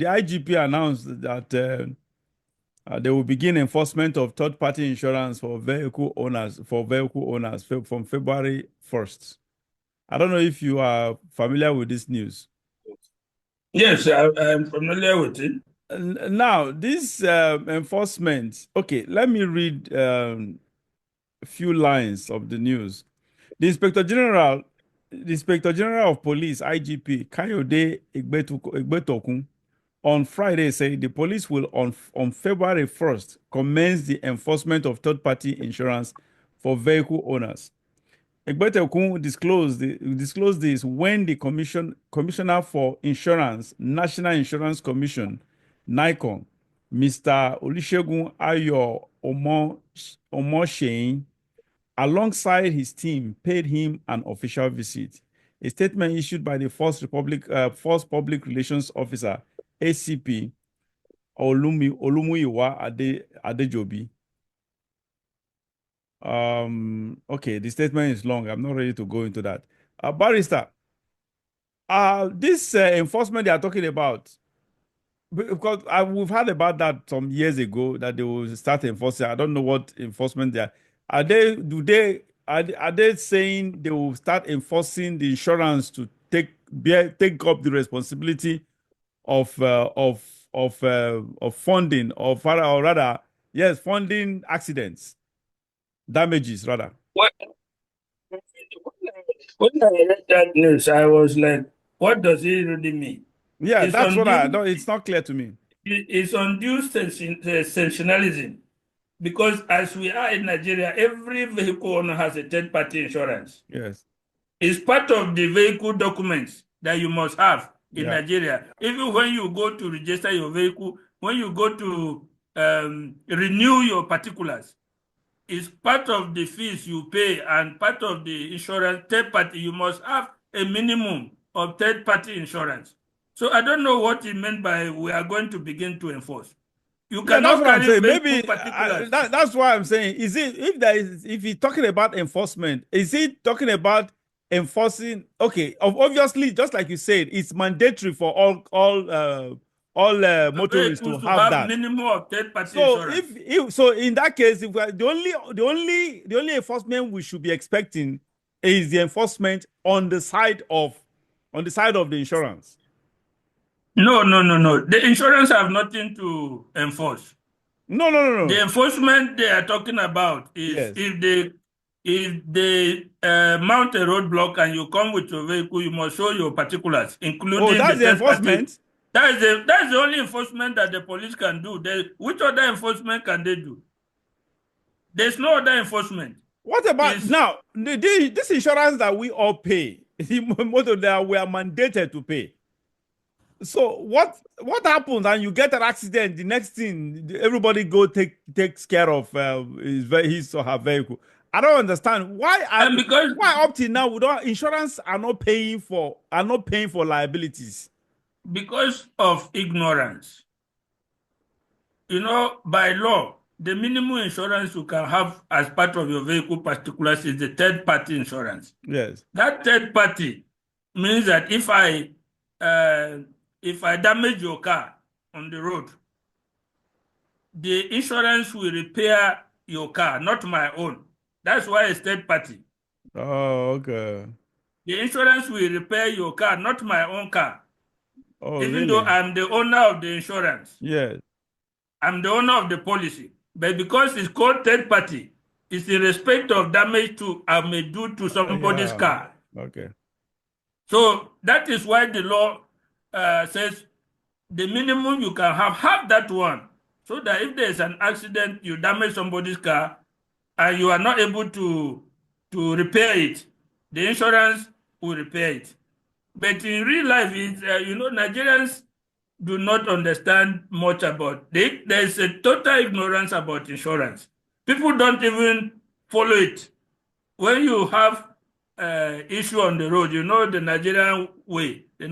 the IGP announced that they will begin enforcement of third-party insurance for vehicle owners from February 1st. I don't know if you are familiar with this news. Yes, I'm familiar with it. Now, this enforcement, okay, let me read a few lines of the news. The Inspector General of Police, IGP, Kayode Egbetokun, on Friday said the police will, on February 1st, commence the enforcement of third-party insurance for vehicle owners. Egbetokun disclosed this when the Commissioner for Insurance, National Insurance Commission, NICON, Mr. Olusegun Ayo Omoshein, alongside his team, paid him an official visit. A statement issued by the First Public Relations Officer, ACP, Olumuyiwa Adejobi. Okay, the statement is long. I'm not ready to go into that. Barrister, this enforcement they are talking about, because we've heard about that some years ago that they will start enforcing. I don't know what enforcement they are. Are they saying they will start enforcing the insurance to take up the responsibility of funding or rather, yes, funding accidents, damages rather? When I read that news, I was like, what does it really mean? Yeah, It's that's what I undue, don't. It's not clear to me. it's undue sensationalism because as we are in Nigeria, every vehicle owner has a third-party insurance. Yes. It's part of the vehicle documents that you must have in Yeah. Nigeria. Even when you go to register your vehicle, when you go to renew your particulars, it's part of the fees you pay and part of the insurance third party. You must have a minimum of third party insurance. So I don't know what he meant by we are going to begin to enforce. You Yeah, that's cannot what I'm carry saying. vehicle Maybe particulars. that's why I'm saying. Is it if he's talking about enforcement, is he talking about enforcing? Okay, obviously, just like you said, it's mandatory for all motorists to Vehicles to have have that. minimum of third party So insurance. if so, in that case, if the only enforcement we should be expecting is the enforcement on the side of the insurance. No, no, no, no. The insurance have nothing to enforce. No, no, no, The no. enforcement they are talking about is Yes. if they mount a roadblock and you come with your vehicle, you must show your particulars, Oh, including the that's the third party. enforcement. That's the only enforcement that the police can do. Which other enforcement can they do? There's no other enforcement. What about Is now? This insurance that we all pay, most of that we are mandated to pay. So what happens and you get an accident? The next thing everybody takes care of his or her vehicle. I don't understand and because why up till now we don't insurance are not paying for liabilities. because of ignorance, by law, the minimum insurance you can have as part of your vehicle particulars is the third party insurance. Yes. That third party means that if I damage your car on the road, the insurance will repair your car, not my own. That's why it's third party. Oh, okay. The insurance will repair your car, not my own car. Oh, Even though really? I'm the owner of the insurance, Yes. I'm the owner of the policy. But because it's called third party, it's in respect of damage I may do to somebody's Yeah. car. Okay. So that is why the law says the minimum you can have that one, so that if there's an accident, you damage somebody's car, and you are not able to repair it, the insurance will repair it. But in real life, Nigerians do not understand much about it. There's a total ignorance about insurance. People don't even follow it. When you have issue on the road, the Nigerian way. Do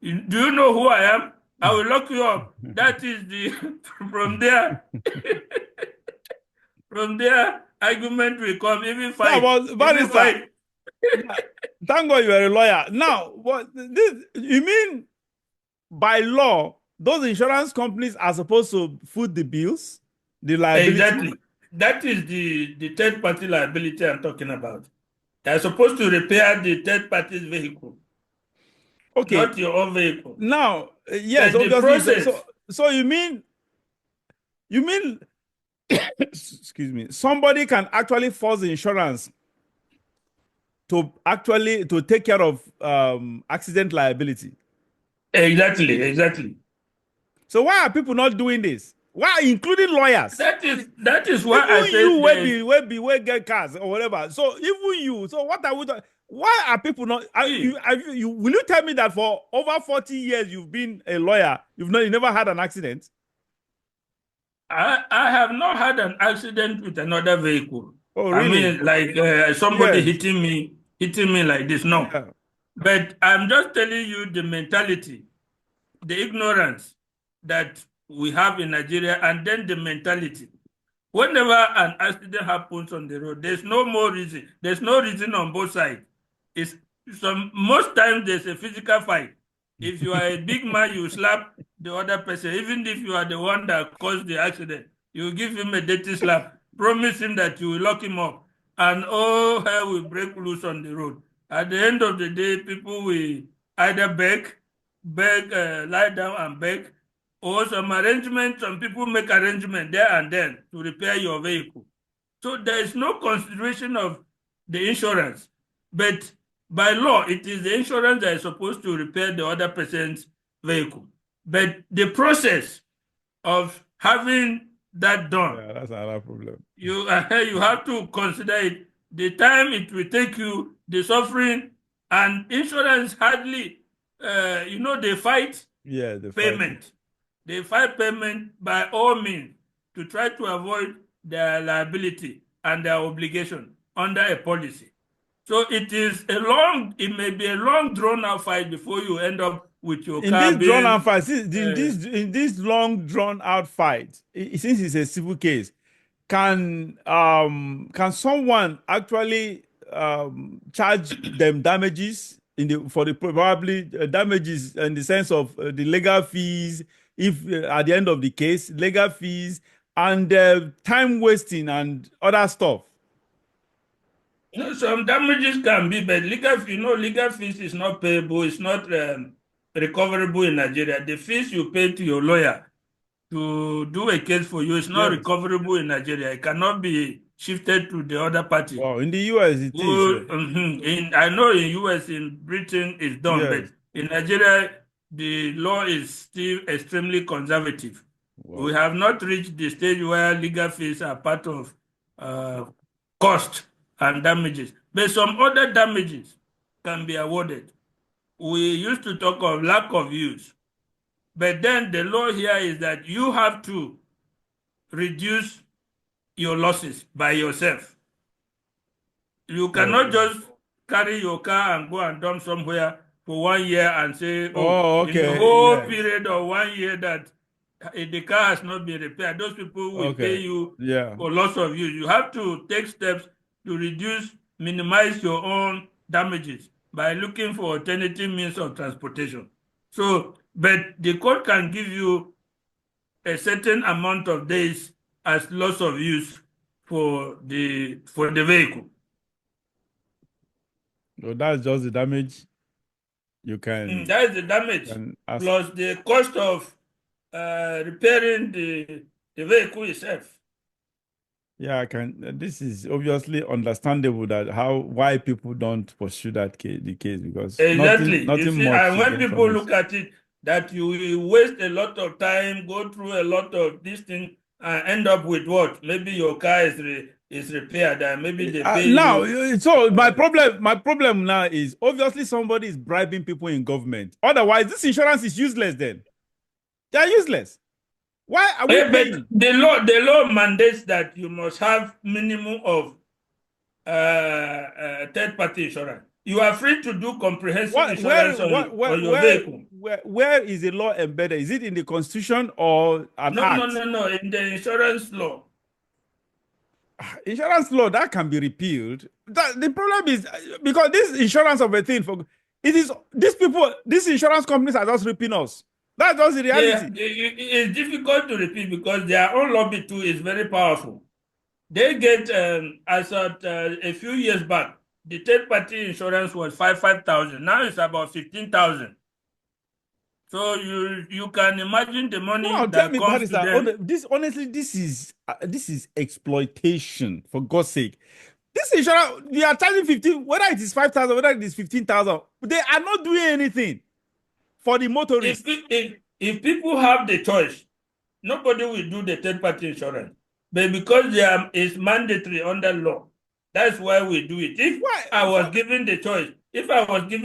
you know who I am? I will lock you up. That is from there. From there, argument will come, even Yeah, fight. but Even barrister, fight. thank God you are a lawyer. Now, what you mean by law? those insurance companies are supposed to foot the bills, the liability. Exactly. That is the third party liability I'm talking about. They're supposed to repair the third party's vehicle, Okay. not your own vehicle. Now, yes, But the obviously. So, process, so, so you mean, excuse me, somebody can actually force the insurance to actually to take care of accident liability. exactly. So why are people not doing this? Why, including lawyers? That is why I Even you said there's will get cars or whatever. So even you. So what are we doing? Why are people not? see, Will you tell me that for over 40 years you've been a lawyer, you never had an accident? I have not had an accident with another vehicle. Oh, I really? mean, like somebody Yes. hitting me like this. No, Yeah. but I'm just telling you the mentality, the ignorance that we have in Nigeria, and then the mentality. Whenever an accident happens on the road, there's no more reason. There's no reason on both sides. It's most times there's a physical fight. If you are a big man, you slap the other person. Even if you are the one that caused the accident, you give him a dirty slap. Promise him that you will lock him up, and all hell will break loose on the road. At the end of the day, people will either beg, lie down and beg, or some arrangement, some people make arrangement there and then to repair your vehicle. So there is no consideration of the insurance. But by law, it is the insurance that is supposed to repair the other person's vehicle. But the process of having that done, Yeah, that's another problem. you have to consider it, the time it will take you, the suffering, and insurance hardly, they fight Yeah, the fight. payment. They file payment by all means to try to avoid their liability and their obligation under a policy. So it may be a long drawn out fight before you end up with your In car this drawn out being fight, since uh, in this long drawn out fight, since it's a civil case, can someone actually charge them damages for the probably damages in the sense of the legal fees, if at the end of the case, legal fees and time wasting and other stuff. some damages can be, but legal fees is not payable, it's not recoverable in Nigeria. The fees you pay to your lawyer to do a case for you is not Yes. recoverable in Nigeria. It cannot be shifted to the other party. Wow. In the US, it is. Well, I know in US, in Britain, it's done, but Yes. in Nigeria, the law is still extremely conservative. We Wow. have not reached the stage where legal fees are part of uh, cost and damages, but some other damages can be awarded. We used to talk of lack of use, but then the law here is that you have to reduce your losses by yourself. You cannot Oh. just carry your car and go and dump somewhere for 1 year and say, oh, Oh, in the okay. whole Yes. period of 1 year that the car has not been repaired, those people will pay Okay. you Yeah. for loss of use. You have to take steps to minimize your own damages by looking for alternative means of transportation. So, but the court can give you a certain amount of days as loss of use for the vehicle. So that's just the damage you That is the damage can ask. plus the cost of repairing the vehicle itself. Yeah, I can. This is obviously understandable that why people don't pursue the case because Exactly. You nothing see, much and to when gain people from it. look at it, that you will waste a lot of time, go through a lot of this thing, and end up with what? Maybe your car is repaired, and maybe they pay Now, you. so Uh, my problem now is obviously somebody is bribing people in government. Otherwise, this insurance is useless. Then they are useless. Why are we but paying? the law mandates that you must have minimum of third party insurance. You are free to do comprehensive What, where, insurance what, on your vehicle. where is the law embedded? Is it in the constitution or an No, no, act? no, no. In the insurance law. Insurance law that can be repealed. The problem is because this insurance of a thing for it is these insurance companies are just ripping us. That's just the They, reality. it's difficult to repeat because their own lobby too is very powerful. They get, as at a few years back, the third party insurance was 5,000. Now it's about 15,000. So you can imagine the money No, tell that me, comes to barrister. them. This honestly, this is exploitation. For God's sake, this insurance they are charging 15. Whether it is 5,000, whether it is 15,000, they are not doing anything for the If, motorists. if people have the choice, nobody will do the third party insurance. But because it's mandatory under law, that's why we do it. Why? If I was given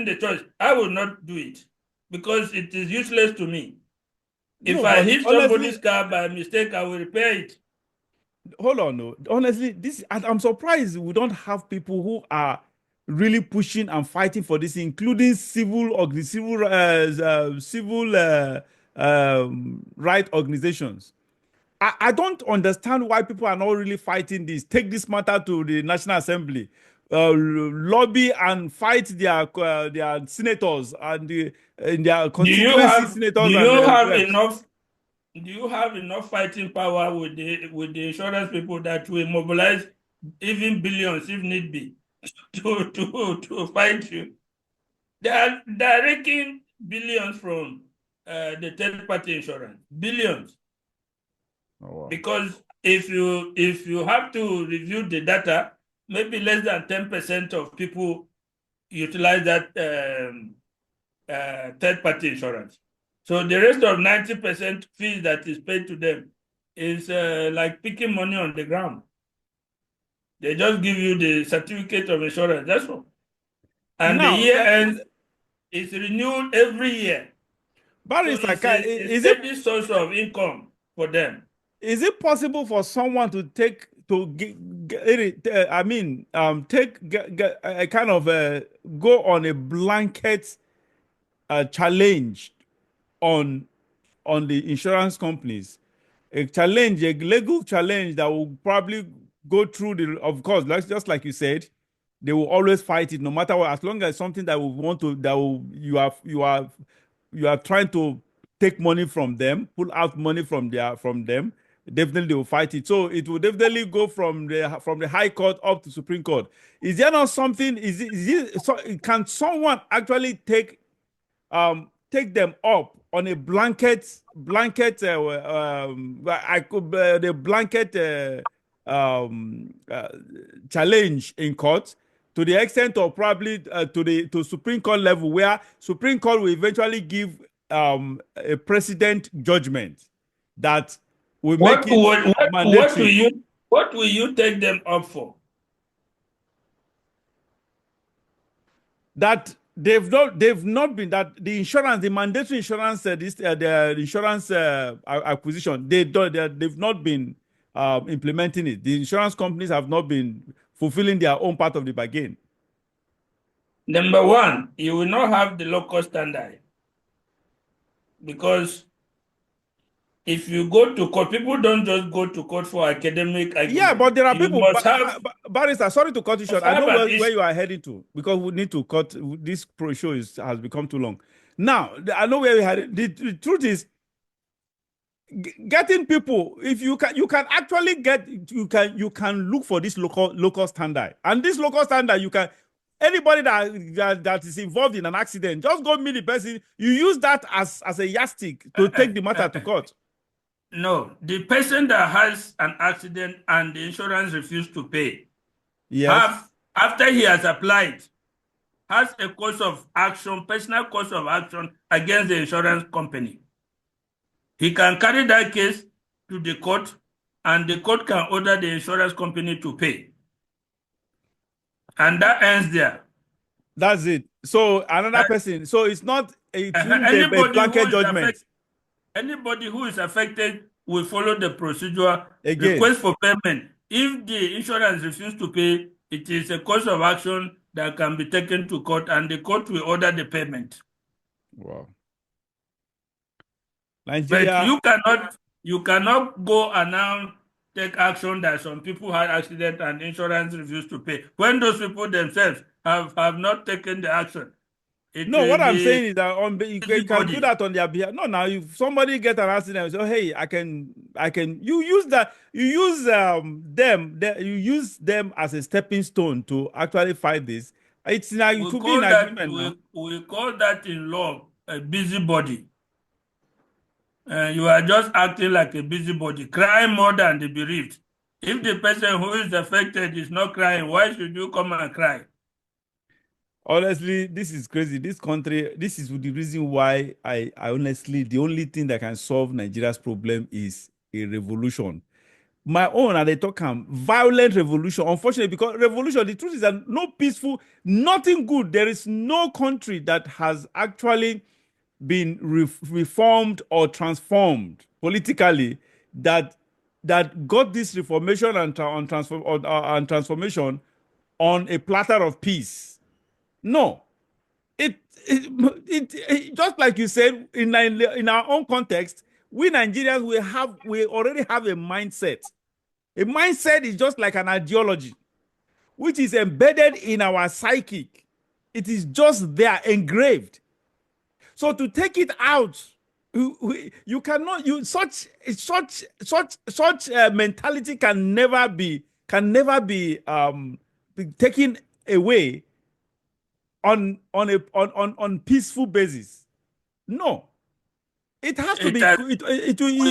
the choice, I would not do it because it is useless to me. If No, I but hit honestly, somebody's car by mistake, I will repair it. hold on. No, honestly, this I'm surprised we don't have people who are really pushing and fighting for this, including civil right organizations. I don't understand why people are not really fighting this. Take this matter to the National Assembly, lobby and fight their senators and in their Do you constituency have do senators and you have reps. enough do you have enough fighting power with the insurance people that will mobilize even billions if need be to fight you? They are raking billions from the third party insurance. Billions. Oh, wow. Because if you have to review the data, maybe less than 10% of people utilize that third party insurance. So the rest of 90% fees that is paid to them is like picking money on the ground. They just give you the certificate of insurance. That's all. And the Now, year ends, it's renewed every year. So Barrister, it's a steady source of income for them. is it possible for someone to take to I mean take get a kind of go on a blanket challenge on the insurance companies, a challenge, a legal challenge that will probably go through the, of course, just like you said, they will always fight it no matter what, as long as something that will want to, that will, you are trying to take money from them, pull out money from them, definitely they will fight it. So it will definitely go from the high court up to Supreme Court. Is there not something, so can someone actually take them up on a blanket I could the blanket challenge in court, to the extent of probably to Supreme Court level, where Supreme Court will eventually give a precedent judgment that will make What it what what mandatory. what will you take them up for? That they've not been, that the insurance, the mandatory insurance, the insurance acquisition, they've not been implementing it. The insurance companies have not been fulfilling their own part of the bargain. Number one, you will not have the local standard because if you go to court, people don't just go to court for academic Yeah, argument. but there are You people, barrister, sorry to cut you short. must I have know an where issue. you are heading to, because we need to cut this pro show has become too long. Now, I know where we had the truth is, getting people, if you can actually get, you can look for this local standard, and this local standard, you can, anybody that is involved in an accident, just go meet the person, you use that as a yardstick to take the matter to court. No, the person that has an accident and the insurance refused to pay Yes, have after he has applied has a cause of action, personal cause of action against the insurance company. He can carry that case to the court, and the court can order the insurance company to pay. And that ends there. that's it. So another That, person, so it won't be a anybody who blanket is judgment affected will follow the procedure, again. request for payment. If the insurance refuses to pay, it is a cause of action that can be taken to court, and the court will order the payment. Wow. But Nigeria. you cannot go and now take action that some people had accident and insurance refused to pay when those people themselves have not taken the action. It No, will what I'm be saying is that you can do busybody. that on their behalf. No, now if somebody get an accident, so hey, you use that, you use you use them as a stepping stone to actually fight this. It's now it We will be in call that agreement now. we call that in law a busybody. You are just acting like a busybody, crying more than the bereaved. If the person who is affected is not crying, why should you come and cry? Honestly, this is crazy. This country, this is the reason why I honestly, the only thing that can solve Nigeria's problem is a revolution. My own, and they talk violent revolution. Unfortunately, because revolution, the truth is that no peaceful, nothing good. There is no country that has actually been reformed or transformed politically that got this reformation and transformation on a platter of peace. No, just like you said in our own context, we Nigerians we already have a mindset. A mindset is just like an ideology, which is embedded in our psychic. It is just there, engraved. So to take it out, you cannot. You such mentality can never be taken away on peaceful basis. No, it has to It be. has, we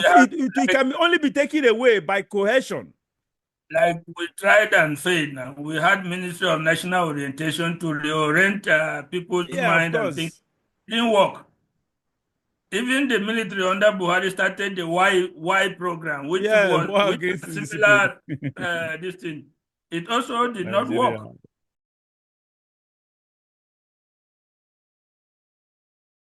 have It like, can only be taken away by cohesion. like we tried and failed now. We had Ministry of National Orientation to reorient people's Yeah, of mind and think. course. Didn't work. Even the military under Buhari started the Y program, Yeah, war which against was indiscipline. similar this thing. It also did not Nigeria. work.